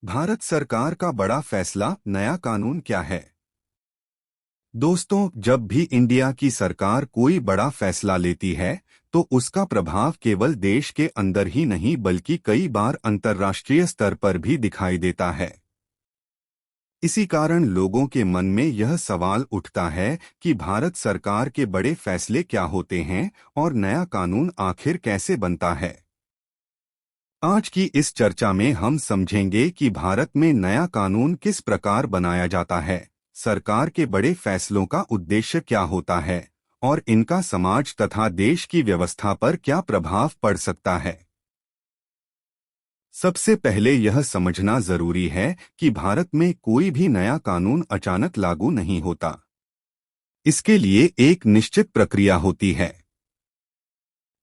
भारत सरकार का बड़ा फैसला, नया कानून क्या है? दोस्तों, जब भी इंडिया की सरकार कोई बड़ा फैसला लेती है तो उसका प्रभाव केवल देश के अंदर ही नहीं बल्कि कई बार अंतर्राष्ट्रीय स्तर पर भी दिखाई देता है। इसी कारण लोगों के मन में यह सवाल उठता है कि भारत सरकार के बड़े फैसले क्या होते हैं और नया कानून आखिर कैसे बनता है। आज की इस चर्चा में हम समझेंगे कि भारत में नया कानून किस प्रकार बनाया जाता है, सरकार के बड़े फैसलों का उद्देश्य क्या होता है और इनका समाज तथा देश की व्यवस्था पर क्या प्रभाव पड़ सकता है। सबसे पहले यह समझना जरूरी है कि भारत में कोई भी नया कानून अचानक लागू नहीं होता। इसके लिए एक निश्चित प्रक्रिया होती है।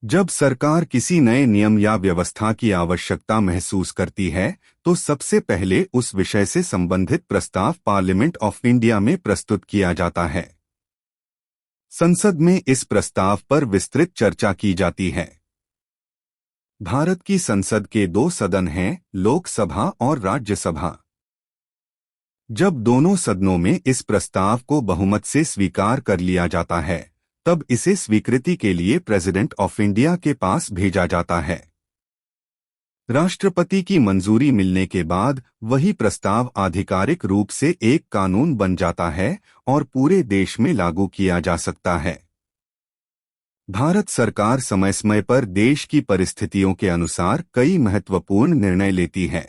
जब सरकार किसी नए नियम या व्यवस्था की आवश्यकता महसूस करती है तो सबसे पहले उस विषय से संबंधित प्रस्ताव पार्लियामेंट ऑफ इंडिया में प्रस्तुत किया जाता है। संसद में इस प्रस्ताव पर विस्तृत चर्चा की जाती है। भारत की संसद के दो सदन हैं, लोकसभा और राज्यसभा। जब दोनों सदनों में इस प्रस्ताव को बहुमत से स्वीकार कर लिया जाता है तब इसे स्वीकृति के लिए प्रेसिडेंट ऑफ इंडिया के पास भेजा जाता है। राष्ट्रपति की मंजूरी मिलने के बाद वही प्रस्ताव आधिकारिक रूप से एक कानून बन जाता है और पूरे देश में लागू किया जा सकता है। भारत सरकार समय समय पर देश की परिस्थितियों के अनुसार कई महत्वपूर्ण निर्णय लेती है।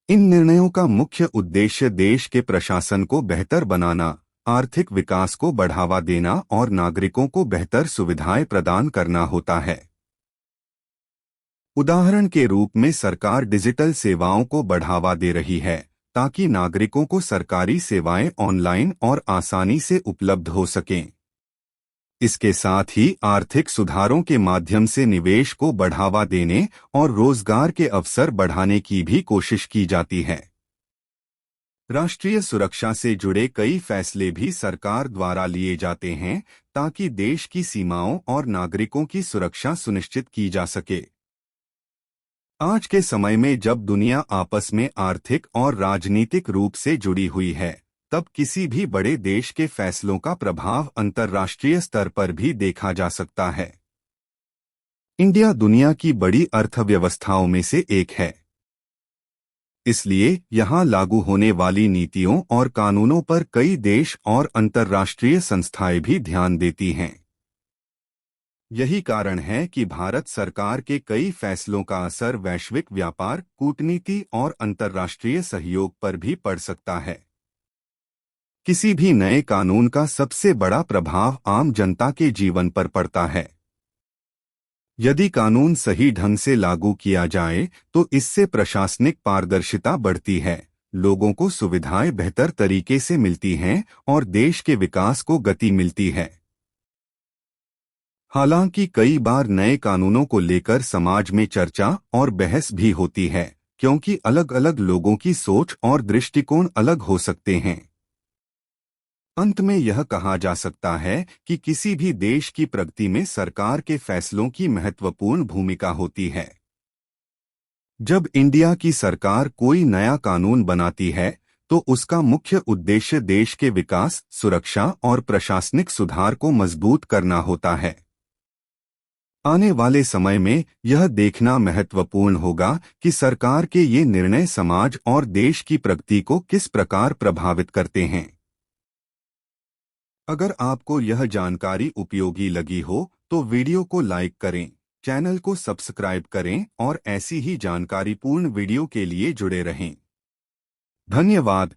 इन निर्णयों का मुख्य उद्देश्य देश के प्रशासन को बेहतर बनाना, आर्थिक विकास को बढ़ावा देना और नागरिकों को बेहतर सुविधाएं प्रदान करना होता है। उदाहरण के रूप में सरकार डिजिटल सेवाओं को बढ़ावा दे रही है ताकि नागरिकों को सरकारी सेवाएं ऑनलाइन और आसानी से उपलब्ध हो सकें। इसके साथ ही आर्थिक सुधारों के माध्यम से निवेश को बढ़ावा देने और रोजगार के अवसर बढ़ाने की भी कोशिश की जाती है। राष्ट्रीय सुरक्षा से जुड़े कई फैसले भी सरकार द्वारा लिए जाते हैं ताकि देश की सीमाओं और नागरिकों की सुरक्षा सुनिश्चित की जा सके। आज के समय में जब दुनिया आपस में आर्थिक और राजनीतिक रूप से जुड़ी हुई है, तब किसी भी बड़े देश के फैसलों का प्रभाव अंतर्राष्ट्रीय स्तर पर भी देखा जा सकता है। इंडिया दुनिया की बड़ी अर्थव्यवस्थाओं में से एक है। इसलिए यहां लागू होने वाली नीतियों और कानूनों पर कई देश और अंतर्राष्ट्रीय संस्थाएं भी ध्यान देती हैं। यही कारण है कि भारत सरकार के कई फैसलों का असर वैश्विक व्यापार, कूटनीति और अंतर्राष्ट्रीय सहयोग पर भी पड़ सकता है। किसी भी नए कानून का सबसे बड़ा प्रभाव आम जनता के जीवन पर पड़ता है। यदि कानून सही ढंग से लागू किया जाए तो इससे प्रशासनिक पारदर्शिता बढ़ती है, लोगों को सुविधाएं बेहतर तरीके से मिलती हैं और देश के विकास को गति मिलती है। हालांकि कई बार नए कानूनों को लेकर समाज में चर्चा और बहस भी होती है, क्योंकि अलग अलग लोगों की सोच और दृष्टिकोण अलग हो सकते हैं। अंत में यह कहा जा सकता है कि किसी भी देश की प्रगति में सरकार के फैसलों की महत्वपूर्ण भूमिका होती है। जब इंडिया की सरकार कोई नया कानून बनाती है तो उसका मुख्य उद्देश्य देश के विकास, सुरक्षा और प्रशासनिक सुधार को मजबूत करना होता है। आने वाले समय में यह देखना महत्वपूर्ण होगा कि सरकार के ये निर्णय समाज और देश की प्रगति को किस प्रकार प्रभावित करते हैं। अगर आपको यह जानकारी उपयोगी लगी हो तो वीडियो को लाइक करें, चैनल को सब्सक्राइब करें और ऐसी ही जानकारीपूर्ण वीडियो के लिए जुड़े रहें। धन्यवाद।